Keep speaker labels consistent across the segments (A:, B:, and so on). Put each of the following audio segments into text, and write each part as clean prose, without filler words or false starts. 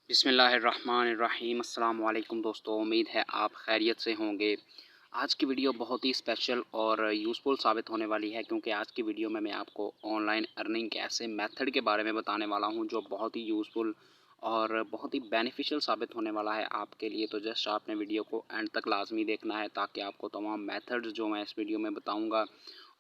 A: बिस्मिल्लाहिर्रहमानिर्रहीम। अस्सलाम वालेकुम दोस्तों, उम्मीद है आप खैरियत से होंगे। आज की वीडियो बहुत ही स्पेशल और यूज़फुल साबित होने वाली है, क्योंकि आज की वीडियो में मैं आपको ऑनलाइन अर्निंग के ऐसे मेथड के बारे में बताने वाला हूं जो बहुत ही यूज़फुल और बहुत ही बेनिफिशियल साबित होने वाला है आपके लिए। तो जस्ट आपने वीडियो को एंड तक लाजमी देखना है, ताकि आपको तमाम मेथड्स जो मैं इस वीडियो में बताऊँगा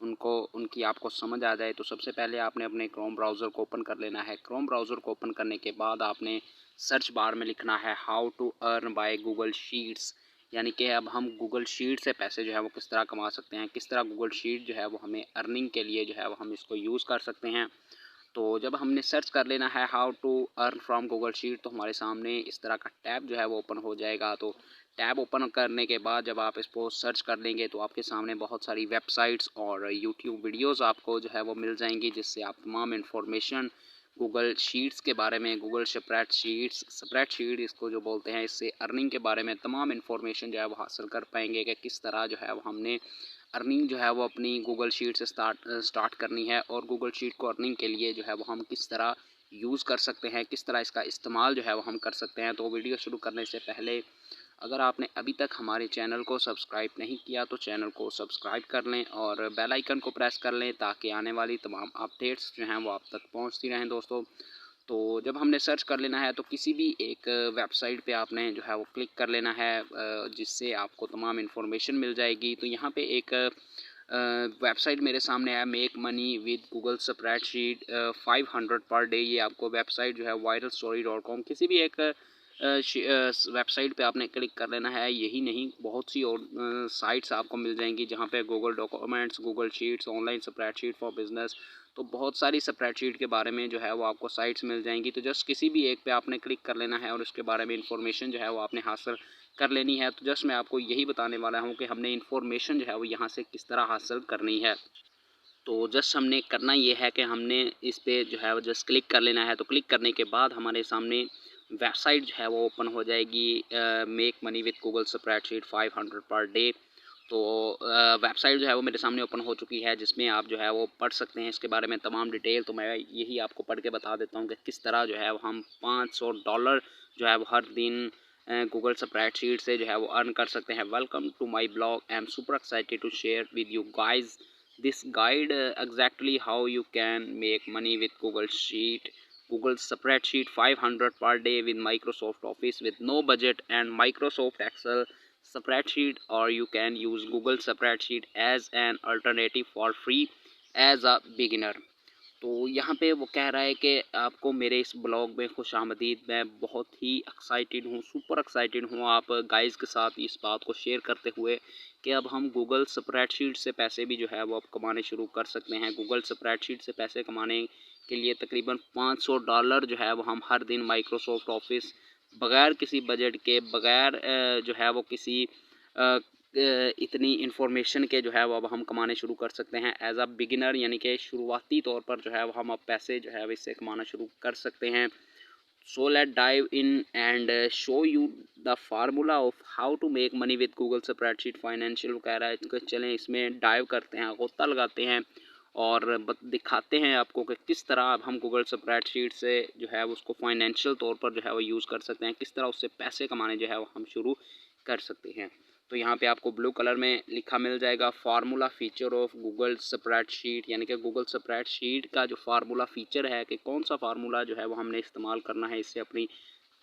A: उनकी आपको समझ आ जाए। तो सबसे पहले आपने अपने क्रोम ब्राउज़र को ओपन कर लेना है। क्रोम ब्राउज़र को ओपन करने के बाद आपने सर्च बार में लिखना है how to earn by Google sheets, यानी कि अब हम गूगल शीट से पैसे जो है वो किस तरह कमा सकते हैं, किस तरह गूगल शीट जो है वो हमें अर्निंग के लिए जो है वो हम इसको यूज़ कर सकते हैं। तो जब हमने सर्च कर लेना है how to earn from Google sheet, तो हमारे सामने इस तरह का टैब जो है वो ओपन हो जाएगा। तो टैब ओपन करने के बाद जब आप इसको सर्च कर लेंगे तो आपके सामने बहुत सारी वेबसाइट्स और यूट्यूब वीडियोस आपको जो है वो मिल जाएंगी, जिससे आप तमाम इन्फॉर्मेशन गूगल शीट्स के बारे में, गूगल स्प्रेडशीट इसको जो बोलते हैं, इससे अर्निंग के बारे में तमाम इन्फॉर्मेशन जो है वो हासिल कर पाएंगे कि किस तरह जो है वो हमने अर्निंग जो है वो अपनी गूगल शीट से स्टार्ट करनी है, और गूगल शीट को अर्निंग के लिए जो है वो हम किस तरह यूज़ कर सकते हैं, किस तरह इसका इस्तेमाल जो है वो हम कर सकते हैं। तो वीडियो शुरू करने से पहले अगर आपने अभी तक हमारे चैनल को सब्सक्राइब नहीं किया तो चैनल को सब्सक्राइब कर लें और बेल आइकन को प्रेस कर लें, ताकि आने वाली तमाम अपडेट्स जो हैं वो आप तक पहुंचती रहें दोस्तों। तो जब हमने सर्च कर लेना है तो किसी भी एक वेबसाइट पे आपने जो है वो क्लिक कर लेना है, जिससे आपको तमाम इन्फॉर्मेशन मिल जाएगी। तो यहाँ पे एक वेबसाइट मेरे सामने है, make money with Google spreadsheet 500 per day. ये आपको वेबसाइट जो है viralstory.com, किसी भी एक वेबसाइट पे आपने क्लिक कर लेना है। यही नहीं, बहुत सी और साइट्स आपको मिल जाएंगी जहाँ पे Google documents, Google sheets, online spreadsheet for business, तो बहुत सारी स्प्रेडशीट के बारे में जो है वो आपको साइट्स मिल जाएंगी। तो जस्ट किसी भी एक पे आपने क्लिक कर लेना है और उसके बारे में इंफॉर्मेशन जो है वो आपने हासिल कर लेनी है। तो जस्ट मैं आपको यही बताने वाला हूँ कि हमने इन्फॉर्मेशन जो है वो यहाँ से किस तरह हासिल करनी है। तो जस्ट हमने करना ये है कि हमने इस पे जो है वो जस्ट क्लिक कर लेना है। तो क्लिक करने के बाद हमारे सामने वेबसाइट जो है वो ओपन हो जाएगी, make money with Google spreadsheet 500 per day. तो वेबसाइट जो है वो मेरे सामने ओपन हो चुकी है, जिसमें आप जो है वो पढ़ सकते हैं इसके बारे में तमाम डिटेल। तो मैं यही आपको पढ़ के बता देता हूँ कि किस तरह जो है वो हम $500 जो है वो हर दिन गूगल स्प्रेडशीट से जो है वो अर्न कर सकते हैं। Welcome to my blog, I am super excited to share with you guys this guide exactly how you can make money with Google spreadsheet 500 per day with Microsoft Office with no budget and Microsoft Excel spreadsheet, or you can use Google spreadsheet as an alternative for free as a beginner। तो यहाँ पे वो कह रहा है कि आपको मेरे इस ब्लॉग में खुशामदीद। मैं बहुत ही एक्साइटेड हूँ, सुपर एक्साइटेड हूँ आप गाइस के साथ इस बात को शेयर करते हुए कि अब हम गूगल स्प्रेडशीट से पैसे भी जो है वो अब कमाने शुरू कर सकते हैं। गूगल स्प्रेडशीट से पैसे कमाने के लिए तकरीबन $500 जो है वो हम हर दिन माइक्रोसॉफ्ट ऑफिस बग़ैर किसी बजट के, बग़ैर जो है वो किसी इतनी इन्फॉर्मेशन के जो है वो अब हम कमाने शुरू कर सकते हैं एज अ बिगिनर, यानी कि शुरुआती तौर पर जो है वो हम अब पैसे जो है वो इससे कमाना शुरू कर सकते हैं। So let dive in and show you the formula of how to make money with Google spreadsheet financial. कह रहा है तो चलें इसमें डाइव करते हैं, गोता लगाते हैं और दिखाते हैं आपको कि किस तरह अब हम गूगल स्प्रेडशीट से जो है उसको फाइनेंशियल तौर पर जो है वो यूज़ कर सकते हैं, किस तरह उससे पैसे कमाने जो है वो हम शुरू कर सकते हैं। तो यहाँ पे आपको ब्लू कलर में लिखा मिल जाएगा formula feature of Google spreadsheet, यानी कि गूगल स्प्रेडशीट का जो फार्मूला फीचर है कि कौन सा फार्मूला जो है वो हमने इस्तेमाल करना है इससे अपनी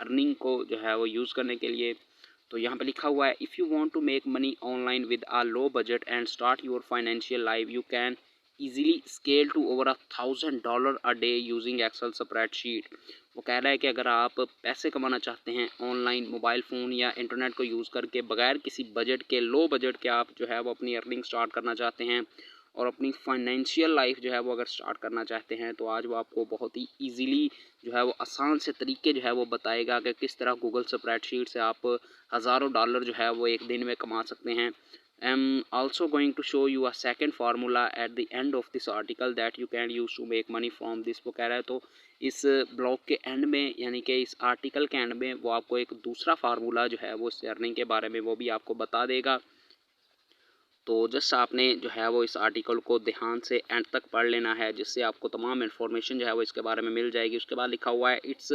A: अर्निंग को जो है वो यूज़ करने के लिए। तो यहाँ पे लिखा हुआ है, if you want to make money online with a low budget and start your financial life, you can easily scale to over $1,000 a day using Excel spreadsheet। वो कह रहा है कि अगर आप पैसे कमाना चाहते हैं ऑनलाइन मोबाइल फ़ोन या इंटरनेट को यूज़ करके, बगैर किसी बजट के, लो बजट के आप जो है वो अपनी अर्निंग स्टार्ट करना चाहते हैं और अपनी फाइनेंशियल लाइफ जो है वो अगर स्टार्ट करना चाहते हैं, तो आज वो आपको बहुत ही ईजीली जो है वो आसान से तरीके जो है वो बताएगा कि किस तरह गूगल स्प्रेडशीट से आप हज़ारों डॉलर जो है वो एक दिन में कमा सकते हैं। I am also going to show you a second formula at the end of this article that you can use to make money from this। वो कह रहा है तो इस ब्लॉग के एंड में, यानी कि इस आर्टिकल के एंड में, वो आपको एक दूसरा फार्मूला जो है वो इससे अर्निंग के बारे में वो भी आपको बता देगा। तो जस्ट आपने जो है वो इस आर्टिकल को ध्यान से एंड तक पढ़ लेना है, जिससे आपको तमाम इन्फॉर्मेशन जो है वो इसके बारे में मिल जाएगी। उसके बाद लिखा हुआ है, it's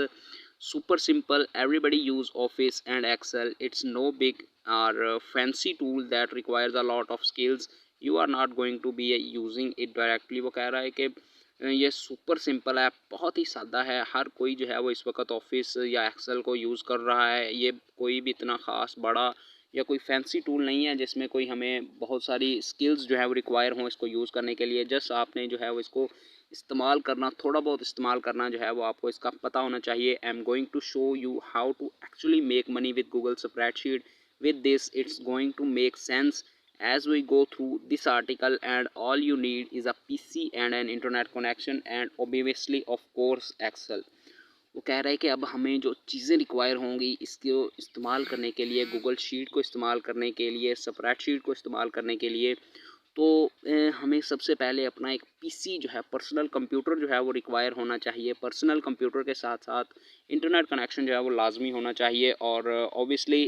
A: super simple. Everybody use Office and Excel. It's no big or fancy tool that requires a lot of skills. You are not going to be using it directly. वो कह रहा है कि ये सुपर सिंपल है, बहुत ही सादा है। हर कोई जो है वो इस वक्त ऑफिस या एक्सेल को यूज़ कर रहा है। ये कोई भी इतना ख़ास बड़ा या कोई फैंसी टूल नहीं है जिसमें कोई हमें बहुत सारी स्किल्स जो है वो रिक्वायर हों इसको यूज़ करने के लिए। जस्ट आपने जो है वो इसको इस्तेमाल करना, थोड़ा बहुत इस्तेमाल करना जो है वो आपको इसका पता होना चाहिए। I am going to show you how to actually make money with Google spreadsheet. With this it's going to make sense as we go through this article, and all you need is a PC and an internet connection and obviously of course Excel। वो कह रहा है कि अब हमें जो चीज़ें require होंगी इसको इस्तेमाल करने के लिए, गूगल शीट को इस्तेमाल करने के लिए, स्प्रेडशीट को इस्तेमाल करने के लिए, तो हमें सबसे पहले अपना एक पीसी जो है, पर्सनल कंप्यूटर जो है वो रिक्वायर होना चाहिए। पर्सनल कंप्यूटर के साथ साथ इंटरनेट कनेक्शन जो है वो लाजमी होना चाहिए। और ऑब्वियसली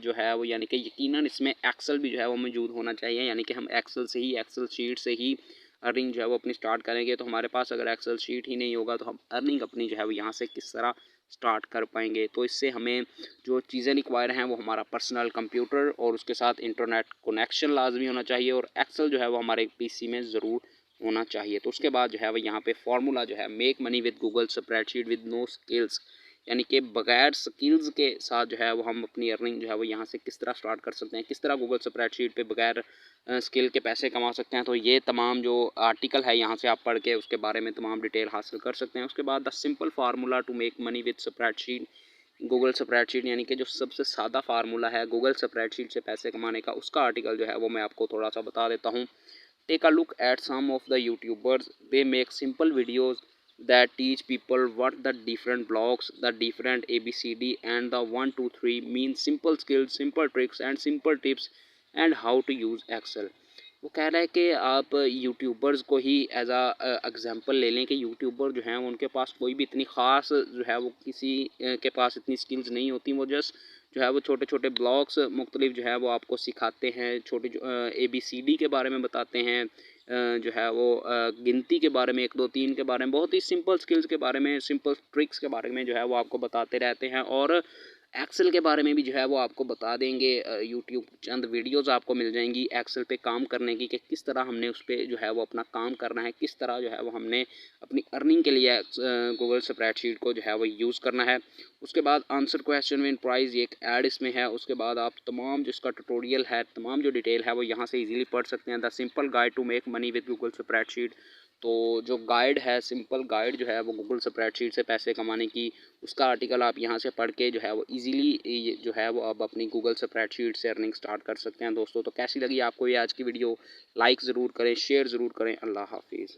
A: जो है वो यानी कि यकीनन इसमें एक्सेल भी जो है वो मौजूद होना चाहिए। यानी कि हम एक्सेल से ही, एक्सेल शीट से ही अर्निंग जो है वो अपनी स्टार्ट करेंगे। तो हमारे पास अगर एक्सेल शीट ही नहीं होगा तो हम अर्निंग अपनी जो है वो यहाँ से किस तरह स्टार्ट कर पाएंगे। तो इससे हमें जो चीज़ें रिक्वायर हैं वो हमारा पर्सनल कंप्यूटर और उसके साथ इंटरनेट कनेक्शन लाजमी होना चाहिए, और एक्सेल जो है वो हमारे पीसी में ज़रूर होना चाहिए। तो उसके बाद जो है वो यहाँ पे फार्मूला जो है, make money with Google spreadsheet with no skills, यानी कि बगैर स्किल्स के साथ जो है वो हम अपनी अर्निंग जो है वो यहाँ से किस तरह स्टार्ट कर सकते हैं, किस तरह गूगल स्प्रेडशीट पे बगैर स्किल के पैसे कमा सकते हैं। तो ये तमाम जो आर्टिकल है यहाँ से आप पढ़ के उसके बारे में तमाम डिटेल हासिल कर सकते हैं। उसके बाद the simple formula to make money with spreadsheet, Google spreadsheet, यानी कि जो सबसे सादा फार्मूला है गूगल स्प्रेडशीट से पैसे कमाने का, उसका आर्टिकल जो है वो मैं आपको थोड़ा सा बता देता हूँ। Take a look at some of the YouTubers, they make simple videos that teach people what the different blocks, the different ABCD and the 1 2 3 mean, simple skills, simple tricks and simple tips and how to use Excel। वो कह रहा है कि आप YouTubers को ही as आ example ले लें कि यूट्यूबर जो हैं उनके पास कोई भी इतनी ख़ास जो है वो किसी के पास इतनी स्किल्स नहीं होती। वो जस्ट जो है वो छोटे छोटे ब्लॉग्स मुख्तलिफ जो है वो आपको सिखाते हैं, छोटे ABCD के बारे में बताते हैं, जो है वो गिनती के बारे में, 1 2 3 के बारे में, बहुत ही सिंपल स्किल्स के बारे में, सिंपल ट्रिक्स के बारे में जो है वो आपको बताते रहते हैं। और एक्सेल के बारे में भी जो है वो आपको बता देंगे। यूट्यूब चंद वीडियोज़ आपको मिल जाएंगी एक्सेल पे काम करने की, कि किस तरह हमने उस पर जो है वो अपना काम करना है, किस तरह जो है वो हमने अपनी अर्निंग के लिए गूगल स्प्रेडशीट को जो है वो यूज़ करना है। उसके बाद आंसर क्वेश्चन विन प्राइज़, एक ऐड इसमें है। उसके बाद आप तमाम जिसका ट्यूटोरियल है, तमाम जो डिटेल है वो यहाँ से इजीली पढ़ सकते हैं। The simple guide to make money with Google spreadsheet, तो जो गाइड है, सिंपल गाइड जो है वो गूगल स्प्रेडशीट से पैसे कमाने की, उसका आर्टिकल आप यहाँ से पढ़ के जो है वो इजीली जो है वो अब अपनी गूगल स्प्रेडशीट से अर्निंग स्टार्ट कर सकते हैं। दोस्तों तो कैसी लगी आपको ये आज की वीडियो, लाइक ज़रूर करें, शेयर ज़रूर करें। अल्लाह हाफिज़।